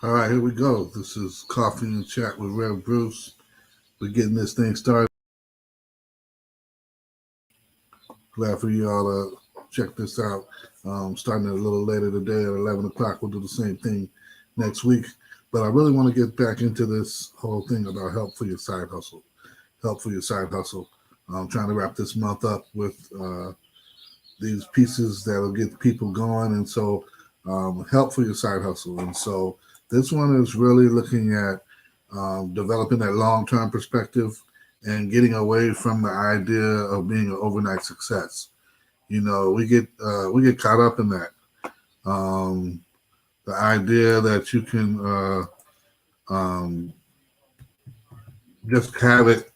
All right, here we go. This is Coffee and Chat with Rev Bruce. We're getting this thing started. Glad for you all to check this out. Starting a little later today at 11 o'clock. We'll do the same thing next week. But I really want to get back into this whole thing about help for your side hustle. Help for your side hustle. I'm trying to wrap this month up with these pieces that'll get people going. And so, help for your side hustle. And so, this one is really looking at developing that long term perspective and getting away from the idea of being an overnight success. You know, we get caught up in that. Um, the idea that you can um, just have it,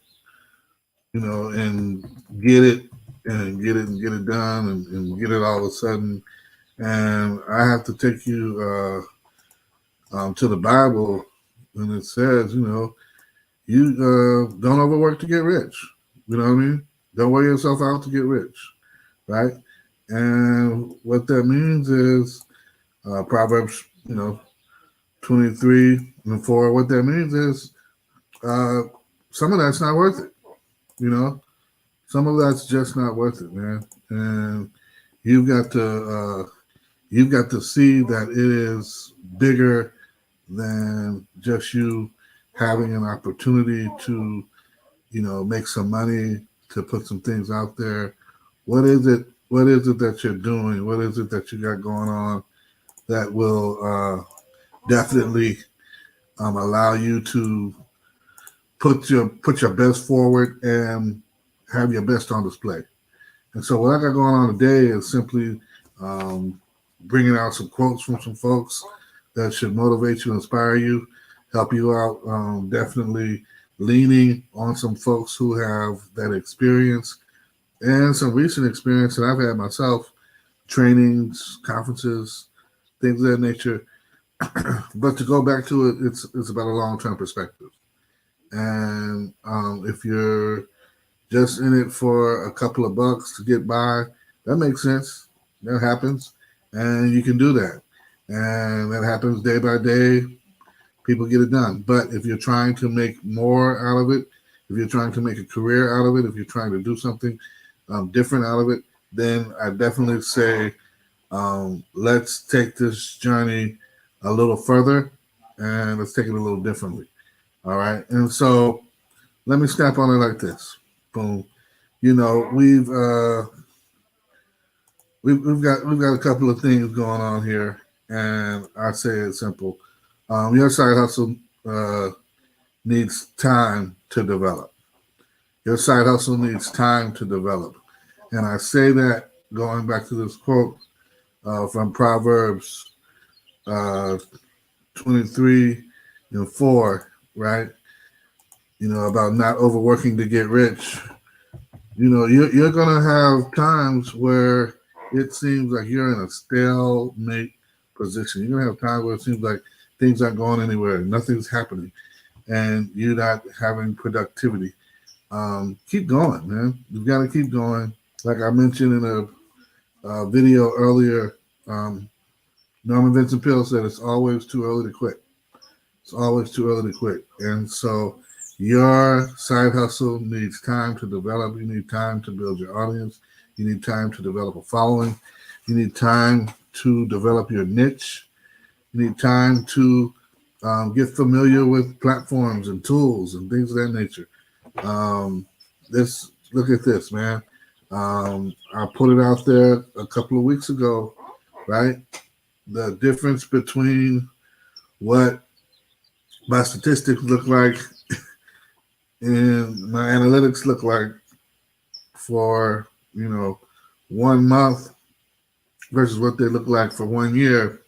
and get it and get it done and get it all of a sudden. And I have to take you to the Bible, and it says, you don't overwork to get rich. You know what I mean? Don't wear yourself out to get rich, right? And what that means is Proverbs, 23:4. What that means is uh, some of that's not worth it. You know, some of that's just not worth it, man. And you've got to see that it is bigger than just you having an opportunity to, make some money, to put some things out there. What is it? What is it that you're doing? What is it that you got going on that will definitely allow you to put your best forward and have your best on display? And so what I got going on today is simply bringing out some quotes from some folks that should motivate you, inspire you, help you out. Definitely leaning on some folks who have that experience and some recent experience that I've had myself, trainings, conferences, things of that nature. But to go back to it, it's about a long term perspective. And if you're just in it for a couple of bucks to get by, that makes sense. That happens, and you can do that. And that happens day by day. People get it done. But if you're trying to make more out of it, if you're trying to make a career out of it, if you're trying to do something different out of it, then I definitely say let's take this journey a little further and let's take it a little differently. All right. And so let me snap on it like this. Boom. We've got a couple of things going on here, and I say it's simple. Your side hustle uh, needs time to develop. Your side hustle needs time to develop, and I say that going back to this quote from Proverbs uh, 23:4, right? About not overworking to get rich. You're going to have times where it seems like you're in a stalemate position. You're going to have times where it seems like things aren't going anywhere, nothing's happening, and you're not having productivity. Keep going, man. You've got to keep going. Like I mentioned in a video earlier, Norman Vincent Peale said it's always too early to quit. It's always too early to quit. And so your side hustle needs time to develop. You need time to build your audience. You need time to develop a following. You need time to develop your niche. You need time to get familiar with platforms and tools and things of that nature. This Look at this, man. I put it out there a couple of weeks ago, right? The difference between what my statistics look like and my analytics look like for 1 month versus what they look like for 1 year.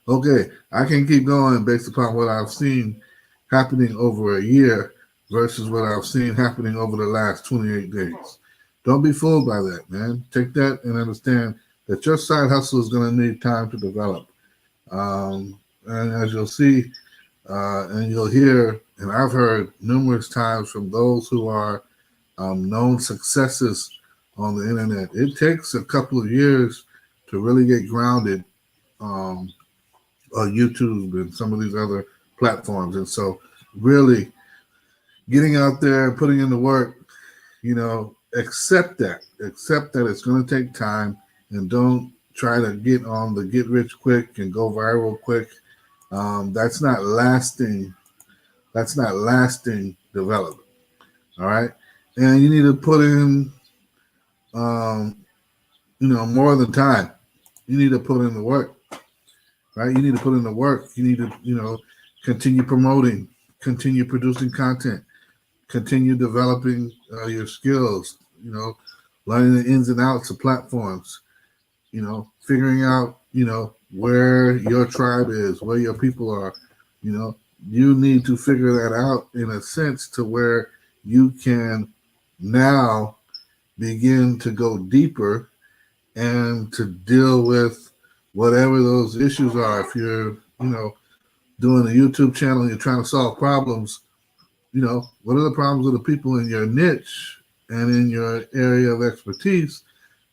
Okay, I can keep going based upon what I've seen happening over a year versus what I've seen happening over the last 28 days. Don't be fooled by that, man. Take that and understand that your side hustle is going to need time to develop. And as you'll see, and you'll hear, and I've heard numerous times from those who are known successes on the internet, it takes a couple of years to really get grounded um, YouTube and some of these other platforms. And so really getting out there and putting in the work, accept that it's going to take time, and don't try to get on the get rich quick and go viral quick. That's not lasting. That's not lasting development. All right. And you need to put in, um, more than time. You need to put in the work, right? You need to put in the work. You need to, continue promoting, continue producing content, continue developing your skills, learning the ins and outs of platforms, figuring out, where your tribe is, where your people are, you need to figure that out in a sense to where you can now begin to go deeper and to deal with whatever those issues are. If you're, doing a YouTube channel and you're trying to solve problems, what are the problems of the people in your niche and in your area of expertise?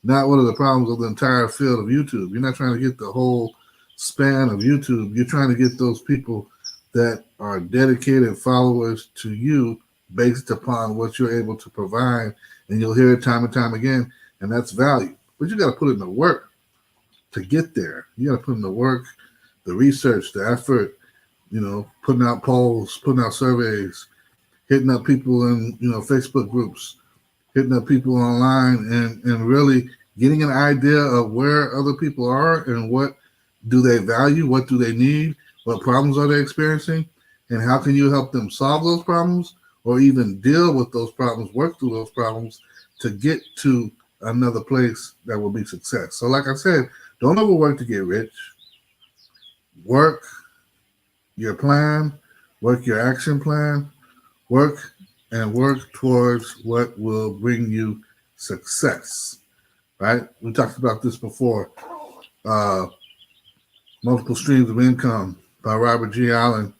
Not what are the problems of the entire field of YouTube. You're not trying to get the whole span of YouTube. You're trying to get those people that are dedicated followers to you based upon what you're able to provide. And you'll hear it time and time again, and that's value. But you got to put in the work to get there. You got to put in the work, the research, the effort, putting out polls, putting out surveys, hitting up people in, Facebook groups, hitting up people online, and really getting an idea of where other people are and what do they value, what do they need, what problems are they experiencing, and how can you help them solve those problems or even deal with those problems, work through those problems to get to another place that will be success. So like I said, don't overwork to get rich. Work your plan, work your action plan, work towards what will bring you success, right? We talked about this before. Multiple Streams of Income by Robert G. Allen,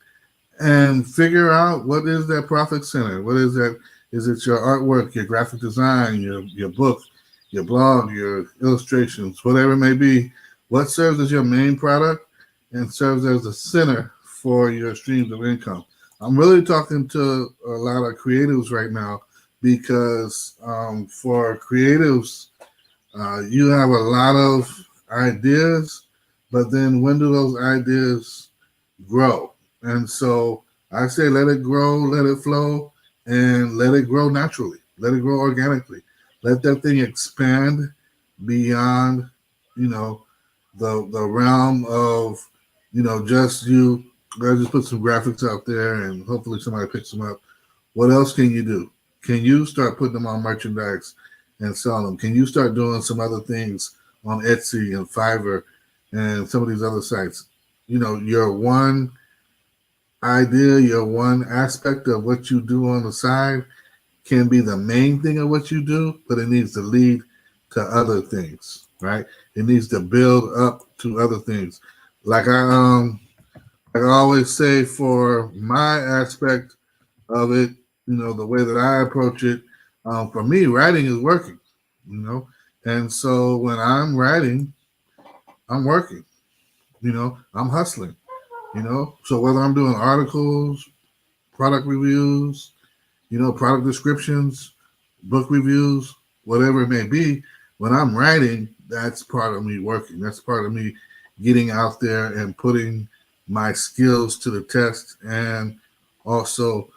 and figure out what is that profit center. What is that? Is it your artwork, your graphic design, your book, your blog, your illustrations, whatever it may be? What serves as your main product and serves as the center for your streams of income? I'm really talking to a lot of creatives right now because for creatives, you have a lot of ideas, but then when do those ideas grow? And so I say let it grow, let it flow, and let it grow naturally. Let it grow organically. Let that thing expand beyond, the realm of, just you. I just put some graphics out there and hopefully somebody picks them up. What else can you do? Can you start putting them on merchandise and selling them? Can you start doing some other things on Etsy and Fiverr and some of these other sites? Your one idea, your one aspect of what you do on the side can be the main thing of what you do, but it needs to lead to other things, right? It needs to build up to other things. Like I always say, for my aspect of it, the way that I approach it, for me, writing is working, and so when I'm writing, I'm working, I'm hustling, so whether I'm doing articles, product reviews, product descriptions, book reviews, whatever it may be, when I'm writing, that's part of me working. That's part of me getting out there and putting my skills to the test, and also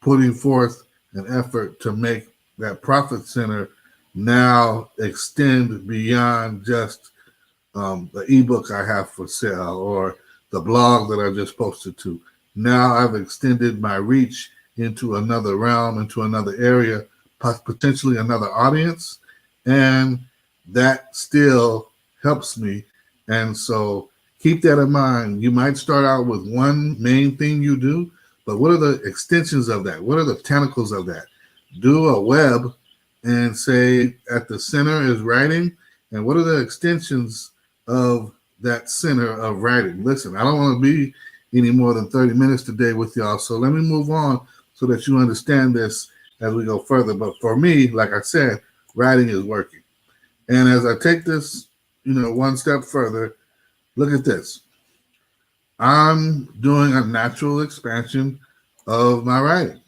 putting forth an effort to make that profit center now extend beyond just the ebook I have for sale or the blog that I just posted to. Now I've extended my reach into another realm, into another area, potentially another audience, and that still helps me. And so keep that in mind. You might start out with one main thing you do, but what are the extensions of that? What are the tentacles of that? Do a web and say at the center is writing, and what are the extensions of that center of writing? Listen, I don't want to be any more than 30 minutes today with y'all, so let me move on so that you understand this as we go further. But for me, like I said, writing is working. And as I take this, one step further, look at this. I'm doing a natural expansion of my writing,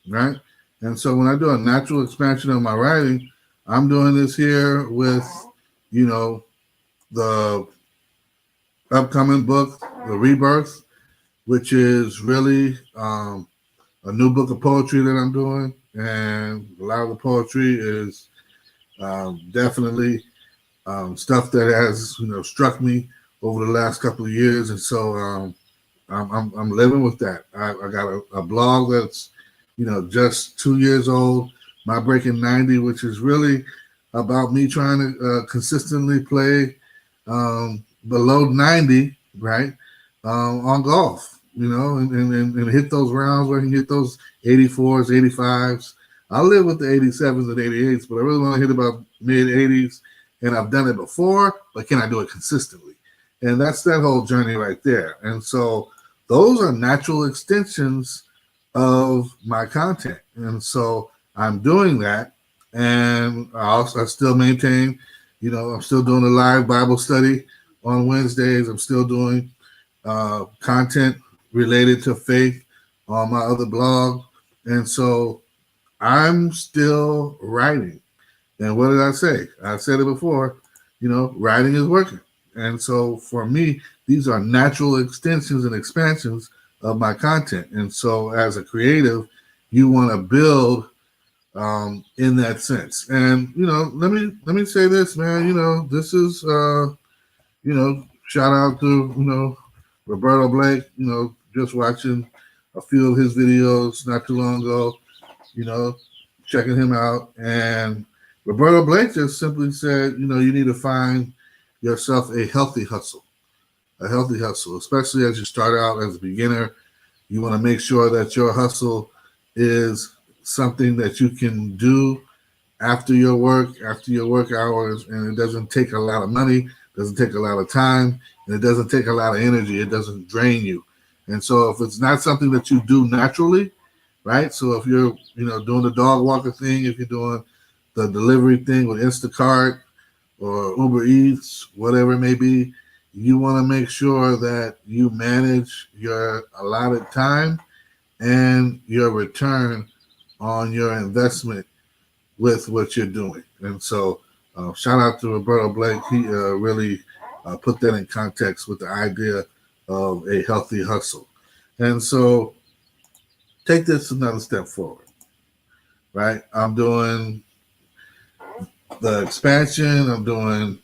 right? And so when I do a natural expansion of my writing, I'm doing this here with, you know, the upcoming book, The Rebirth, which is really a new book of poetry that I'm doing. And a lot of the poetry is definitely stuff that has, struck me over the last couple of years. And so I'm living with that. I got a blog that's, just 2 years old, My Breaking 90, which is really about me trying to consistently play below 90, right, on golf, and hit those rounds where I can hit those 84s, 85s. I live with the 87s and 88s, but I really want to hit about mid 80s, and I've done it before, but can I do it consistently? And that's that whole journey right there. And so those are natural extensions of my content. And so I'm doing that. And I still maintain, I'm still doing a live Bible study on Wednesdays. I'm still doing content related to faith on my other blog. And so I'm still writing. And what did I say? I said it before, writing is working. And so for me, these are natural extensions and expansions of my content. And so as a creative, you want to build in that sense. And let me say this, man. This is shout out to Roberto Blake. Just watching a few of his videos not too long ago. Checking him out, and Roberto Blake just simply said, you need to find yourself a healthy hustle, especially as you start out as a beginner. You want to make sure that your hustle is something that you can do after your work hours, and it doesn't take a lot of money, doesn't take a lot of time, and it doesn't take a lot of energy. It doesn't drain you. And so if it's not something that you do naturally, right? So if you're, doing the dog walker thing, if you're doing the delivery thing with Instacart or Uber Eats, whatever it may be, you want to make sure that you manage your allotted time and your return on your investment with what you're doing. And so shout out to Roberto Blake. He really put that in context with the idea of a healthy hustle. And so take this another step forward, right? I'm doing the expansion. I'm doing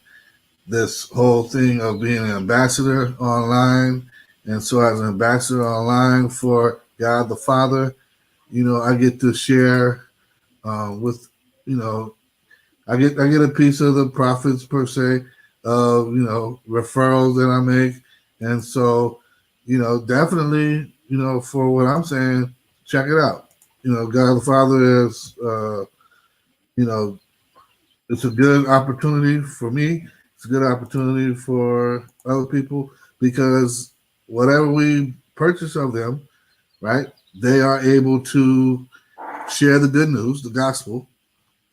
this whole thing of being an ambassador online. And so as an ambassador online for God the Father, I get to share with, I get a piece of the profits per se of, referrals that I make. And so, definitely, for what I'm saying, check it out. God the Father is, you know, it's a good opportunity for me. It's a good opportunity for other people because whatever we purchase of them, right, they are able to share the good news, the gospel,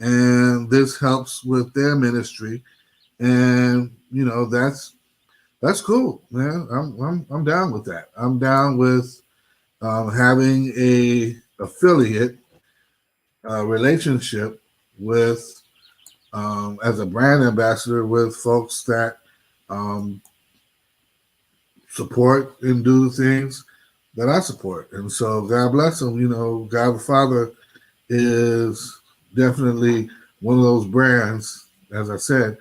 and this helps with their ministry. And that's cool, man. I'm down with that. I'm down with having a affiliate relationship with as a brand ambassador with folks that um, support and do the things that I support. And so God bless them. God the Father is definitely one of those brands, as I said,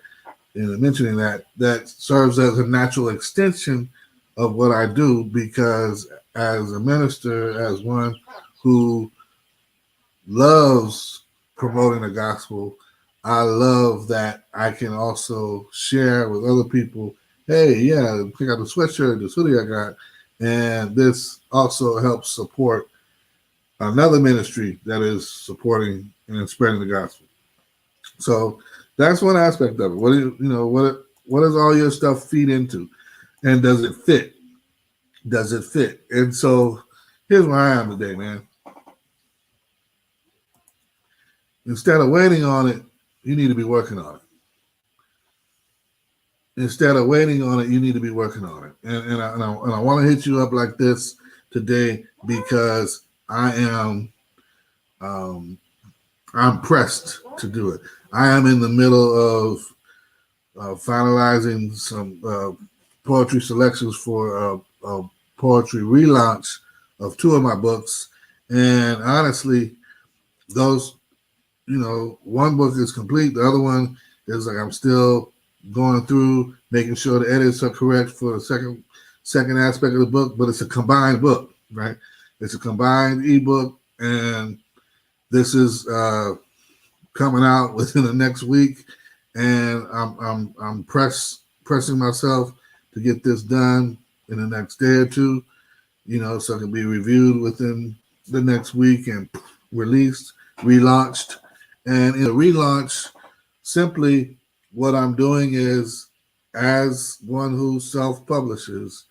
in mentioning that serves as a natural extension of what I do because as a minister, as one who loves promoting the gospel, I love that I can also share with other people, hey, yeah, pick out the sweatshirt, this hoodie I got. And this also helps support another ministry that is supporting and spreading the gospel. So that's one aspect of it. What do what does all your stuff feed into? And does it fit? Does it fit? And so here's where I am today, man. Instead of waiting on it, you need to be working on it. instead of waiting on it, you need to be working on it. And I want to hit you up like this today because I am I'm pressed to do it. I am in the middle of finalizing some poetry selections for a poetry relaunch of two of my books, and honestly, those one book is complete. The other one is like I'm still going through making sure the edits are correct for the second aspect of the book, but it's a combined book, right? It's a combined ebook, and this is coming out within the next week, and I'm pressing myself to get this done in the next day or two, so it can be reviewed within the next week and released, relaunched. And in the relaunch, simply what I'm doing is, as one who self-publishes,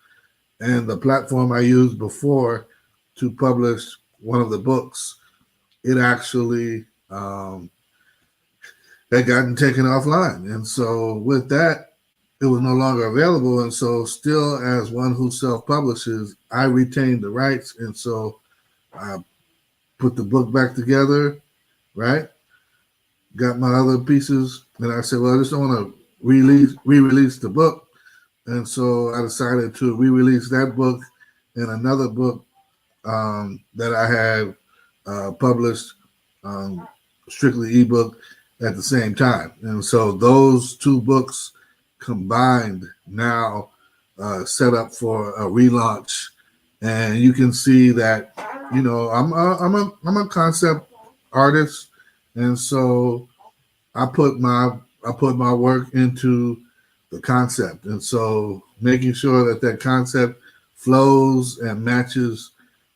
and the platform I used before to publish one of the books, it actually had gotten taken offline. And so with that, it was no longer available. And so still, as one who self-publishes, I retained the rights. And so I put the book back together, right? Got my other pieces. And I said, well, I just don't want to re-release the book. And so I decided to re-release that book and another book that I had published, strictly ebook, at the same time. And so those two books combined now set up for a relaunch. And you can see that, I'm a concept artist, and so I put my work into the concept, and so making sure that concept flows and matches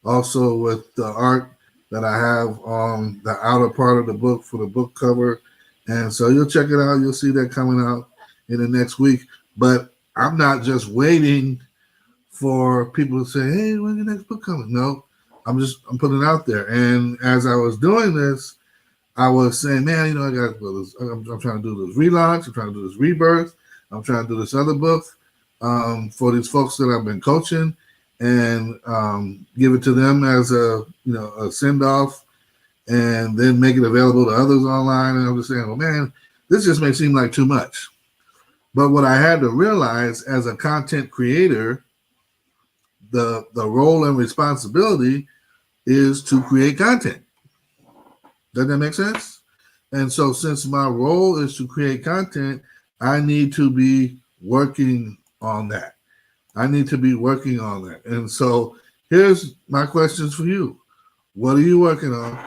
also with the art that I have on the outer part of the book for the book cover. And so you'll check it out. You'll see that coming out in the next week. But I'm not just waiting for people to say, hey, when's your next book coming? No, I'm putting it out there. And as I was doing this, I was saying, man, I got to do this. I'm trying to do this relaunch. I'm trying to do this rebirth. I'm trying to do this other book for these folks that I've been coaching, and give it to them as a send off, and then make it available to others online. And I'm just saying, well, man, this just may seem like too much. But what I had to realize as a content creator, the role and responsibility is to create content. Does that make sense? And so since my role is to create content, I need to be working on that. And so here's my questions for you. What are you working on?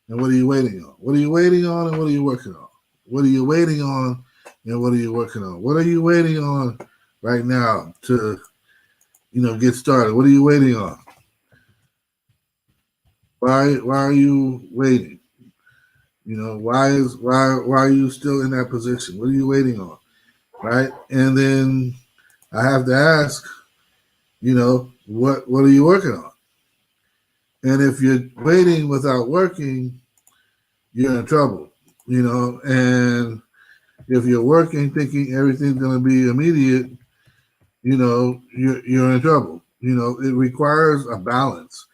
And what are you waiting on? What are you waiting on and what are you working on? What are you waiting on and what are you working on? What are you waiting on right now to, get started? What are you waiting on? Why are you waiting? Why are you still in that position? What are you waiting on? Right? And then I have to ask, what are you working on? And if you're waiting without working, you're in trouble, and if you're working thinking everything's going to be immediate, you're in trouble. It requires a balance,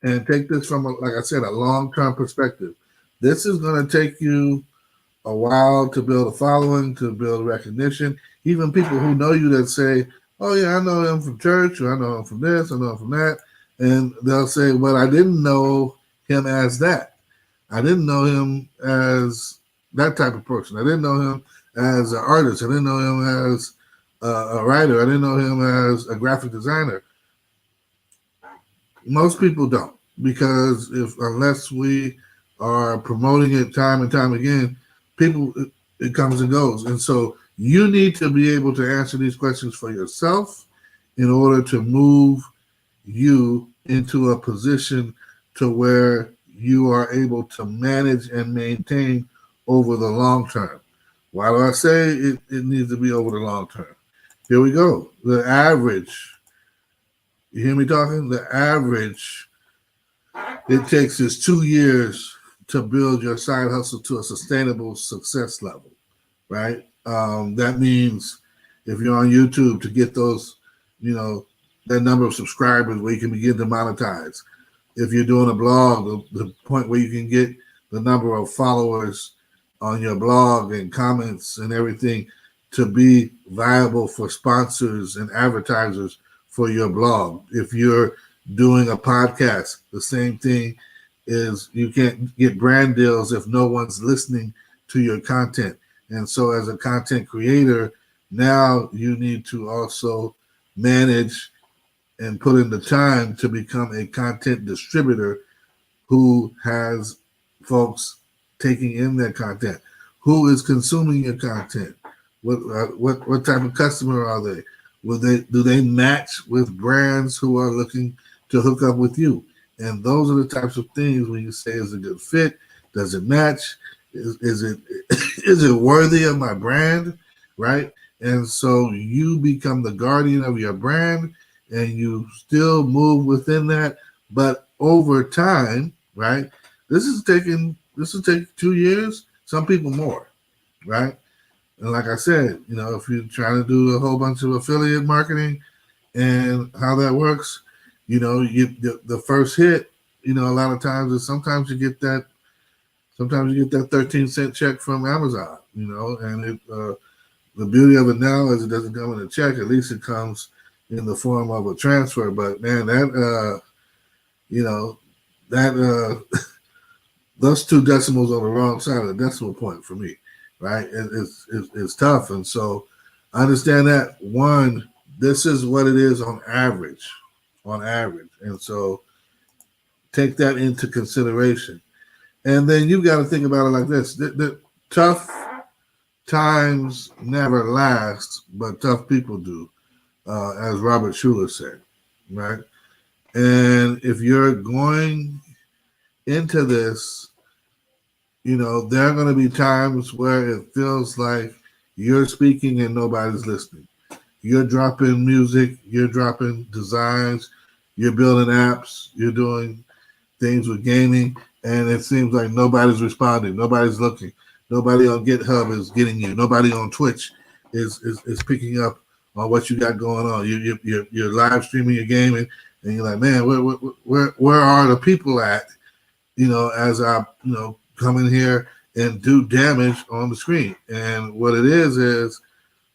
and take this from, like I said, a long-term perspective. This is going to take you a while to build a following, to build recognition. Even people who know you that say, oh yeah, I know him from church, or I know him from this, I know him from that. And they'll say, well, I didn't know him as that. I didn't know him as that type of person. I didn't know him as an artist. I didn't know him as a writer. I didn't know him as a graphic designer. Most people don't, because unless we are promoting it time and time again, people, it comes and goes. And so you need to be able to answer these questions for yourself in order to move you into a position to where you are able to manage and maintain over the long term. Why do I say it needs to be over the long term? Here we go. The average, you hear me talking? The average, it takes us 2 years to build your side hustle to a sustainable success level, right? That means if you're on YouTube to get those, that number of subscribers where you can begin to monetize. If you're doing a blog, the point where you can get the number of followers on your blog and comments and everything to be viable for sponsors and advertisers for your blog. If you're doing a podcast, the same thing is you can't get brand deals if no one's listening to your content. And so as a content creator, now you need to also manage and put in the time to become a content distributor who has folks taking in their content, who is consuming your content, what type of customer are they? Do they match with brands who are looking to hook up with you? And those are the types of things when you say is a good fit, does it match? Is it worthy of my brand, right? And so you become the guardian of your brand, and you still move within that. But over time, right? This will take 2 years. Some people more, right? And like I said, if you're trying to do a whole bunch of affiliate marketing and how that works, the first hit, a lot of times is sometimes you get that 13-cent check from Amazon, and the beauty of it now is it doesn't come in a check. At least it comes in the form of a transfer. But man, those two decimals on the wrong side of the decimal point for me, right? It's tough. And so I understand that. One, this is what it is on average. And so take that into consideration. And then you've got to think about it like this. The tough times never last, but tough people do, as Robert Schuller said, right? And if you're going into this, there are going to be times where it feels like you're speaking and nobody's listening. You're dropping music, you're dropping designs, you're building apps, you're doing things with gaming, and it seems like nobody's responding, nobody's looking, nobody on GitHub is getting you, nobody on Twitch is picking up on what you got going on. You're live streaming your gaming, and you're like, man, where are the people at? As I come in here and do damage on the screen. And what it is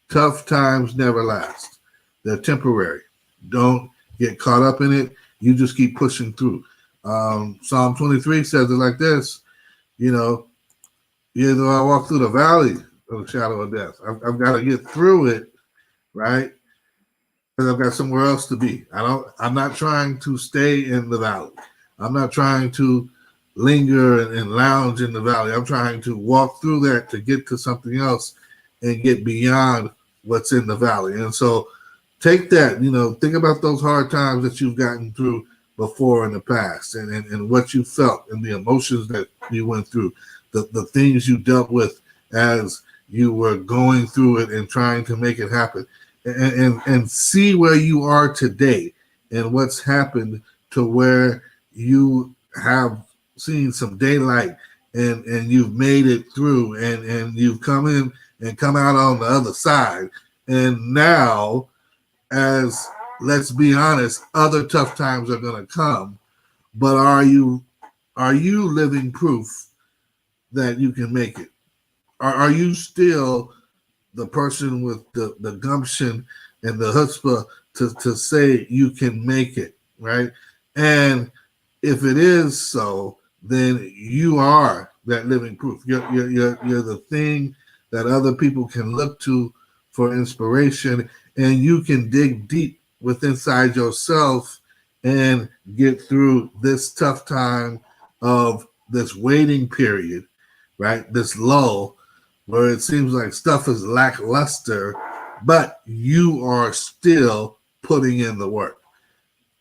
tough times never last. They're temporary. Don't get caught up in it. You just keep pushing through. Psalm 23 says it like this, either I walk through the valley of the shadow of death, I've got to get through it, right? Because I've got somewhere else to be. I'm not trying to stay in the valley. I'm not trying to linger and lounge in the valley. I'm trying to walk through that to get to something else and get beyond what's in the valley. And so take that, think about those hard times that you've gotten through before in the past and what you felt and the emotions that you went through, the things you dealt with as you were going through it and trying to make it happen, and see where you are today and what's happened to where you have seen some daylight and you've made it through and you've come in and come out on the other side. And now, as let's be honest, other tough times are going to come, but are you living proof that you can make it? Are you still the person with the gumption and the chutzpah to say you can make it, right? And if it is so, then you are that living proof. You're the thing that other people can look to for inspiration, and you can dig deep within inside yourself and get through this tough time of this waiting period, right? This lull where it seems like stuff is lackluster, but you are still putting in the work,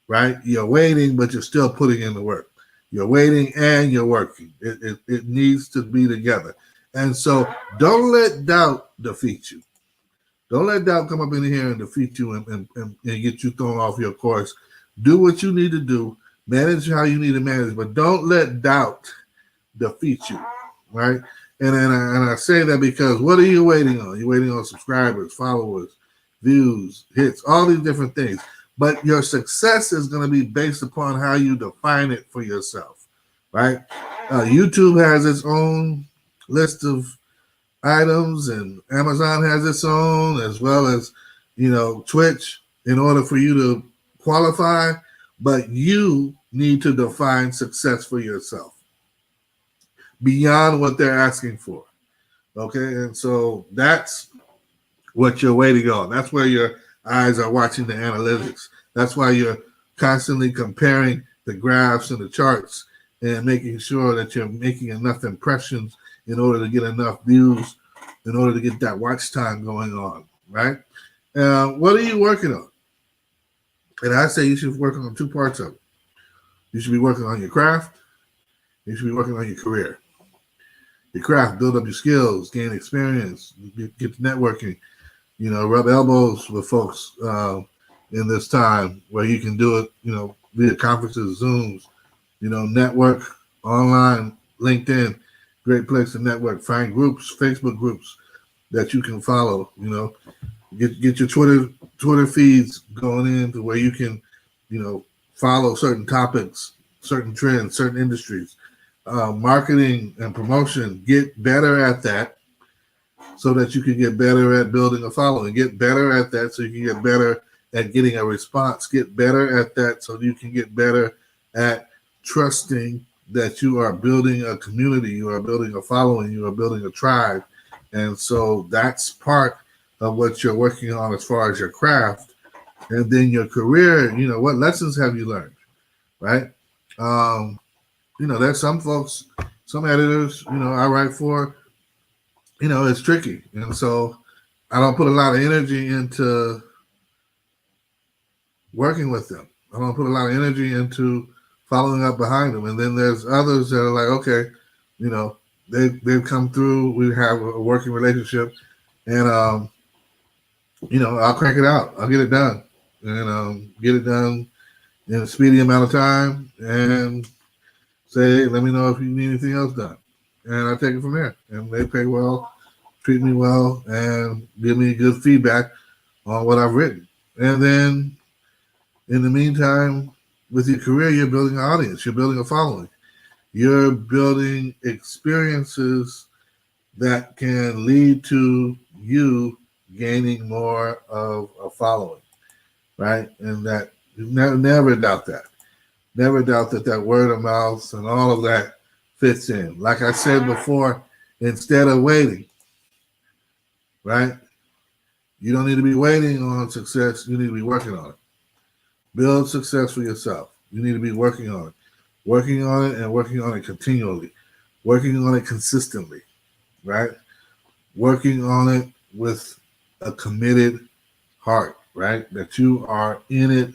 right? You're waiting, but you're still putting in the work. You're waiting and you're working. It needs to be together. And so don't let doubt defeat you. Don't let doubt come up in here and defeat you and get you thrown off your course. Do what you need to do. Manage how you need to manage, but don't let doubt defeat you, right? And I say that because what are you waiting on? You're waiting on subscribers, followers, views, hits, all these different things. But your success is going to be based upon how you define it for yourself, right? YouTube has its own list of items, and Amazon has its own, as well as Twitch, in order for you to qualify. But you need to define success for yourself beyond what they're asking for. Okay, and so that's what you're waiting on. That's where your eyes are watching the analytics. That's why you're constantly comparing the graphs and the charts and making sure that you're making enough impressions in order to get enough views, in order to get that watch time going on, right? What are you working on? And I say you should work on 2 parts of it. You should be working on your craft. You should be working on your career. Your craft, build up your skills, gain experience, get networking, rub elbows with folks in this time where you can do it, via conferences, Zooms, network online, LinkedIn, great place to network. Find groups, Facebook groups that you can follow, get your Twitter feeds going in to where you can, follow certain topics, certain trends, certain industries. Marketing and promotion, get better at that so that you can get better at building a following. Get better at that so you can get better at getting a response. Get better at that so you can get better at trusting that you are building a community, you are building a following, you are building a tribe. And so that's part of what you're working on as far as your craft. And then your career, what lessons have you learned, right? There's some folks, some editors, I write for, it's tricky. And so I don't put a lot of energy into working with them. I don't put a lot of energy into following up behind them. And then there's others that are like, okay, they've come through. We have a working relationship, and I'll crank it out. I'll get it done, and get it done in a speedy amount of time, and say, hey, let me know if you need anything else done, and I take it from there. And they pay well, treat me well, and give me good feedback on what I've written. And then, in the meantime, with your career, you're building an audience, you're building a following, you're building experiences that can lead to you gaining more of a following, right? And that never doubt that. Never doubt that word of mouth and all of that fits in. Like I said before, instead of waiting, right? You don't need to be waiting on success. You need to be working on it. Build success for yourself. You need to be working on it. Working on it and working on it continually. Working on it consistently, right? Working on it with a committed heart, right? That you are in it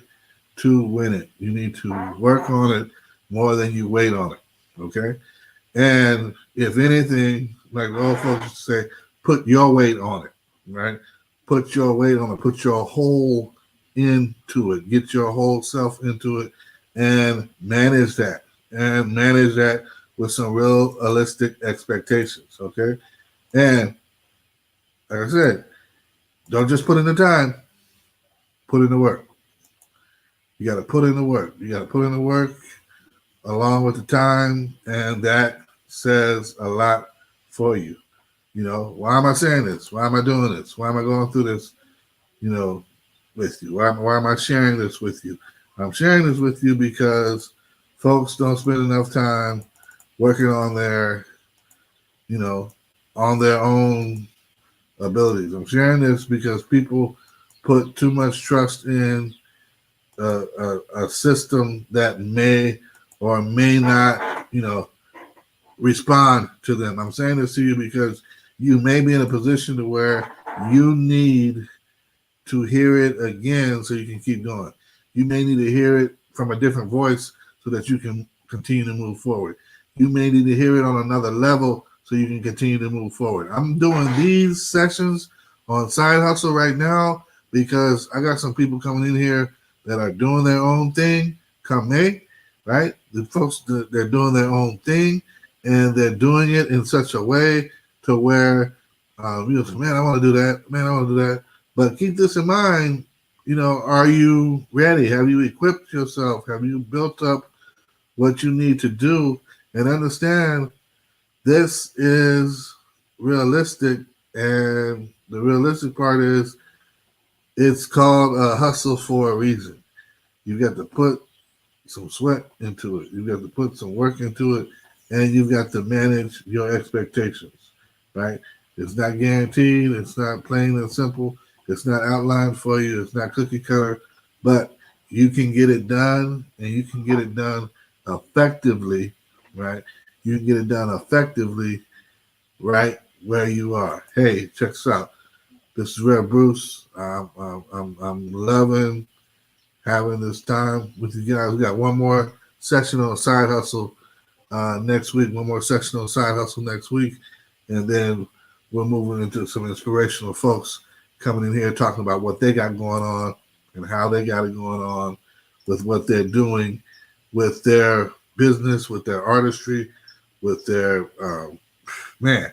to win it. You need to work on it more than you wait on it, okay? And if anything, like old folks say, put your weight on it, right? Put your weight on it. Put your whole into it. Get your whole self into it and manage that. And manage that with some realistic expectations, okay? And like I said, don't just put in the time, put in the work. You got to put in the work. You got to put in the work along with the time, and that says a lot for you. Why am I saying this? Why am I doing this? Why am I going through this, with you? Why am I sharing this with you? I'm sharing this with you because folks don't spend enough time working on their, on their own abilities. I'm sharing this because people put too much trust in a system that may or may not, respond to them. I'm saying this to you because you may be in a position to where you need to hear it again so you can keep going. You may need to hear it from a different voice so that you can continue to move forward. You may need to hear it on another level so you can continue to move forward. I'm doing these sessions on Side Hustle right now because I got some people coming in here that are doing their own thing come May, right? The folks, they're doing their own thing, and they're doing it in such a way to where you know, man, I want to do that. Man, I want to do that. But keep this in mind. You know, are you ready? Have you equipped yourself? Have you built up what you need to do? And understand this is realistic. And the realistic part is it's called a hustle for a reason. You got to put some sweat into it. You got to put some work into it, and you've got to manage your expectations, right? It's not guaranteed. It's not plain and simple. It's not outlined for you. It's not cookie cutter, but you can get it done, and you can get it done effectively, right? You can get it done effectively right where you are. Hey, check this out. This is Rev Bruce. I'm loving having this time with you guys. We got one more session on Side Hustle next week, one more session on Side Hustle next week, and then we're moving into some inspirational folks coming in here talking about what they got going on and how they got it going on with what they're doing with their business, with their artistry, with their man,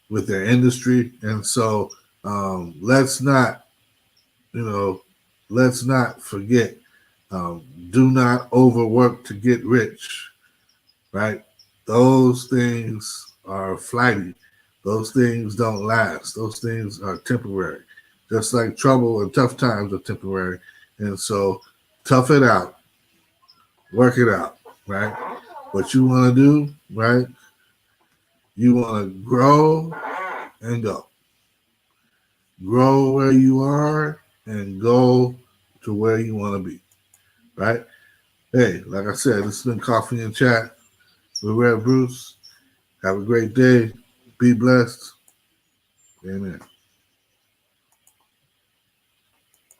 with their industry. And so let's not, you know, let's not forget, do not overwork to get rich, right? Those things are flighty. Those things don't last. Those things are temporary. Just like trouble and tough times are temporary. And so tough it out, work it out, right? What you want to do, right? You want to grow and go. Grow where you are and go to where you want to be, right? Hey, like I said, this has been Coffee and Chat with Rev Bruce. Have a great day. Be blessed. Amen.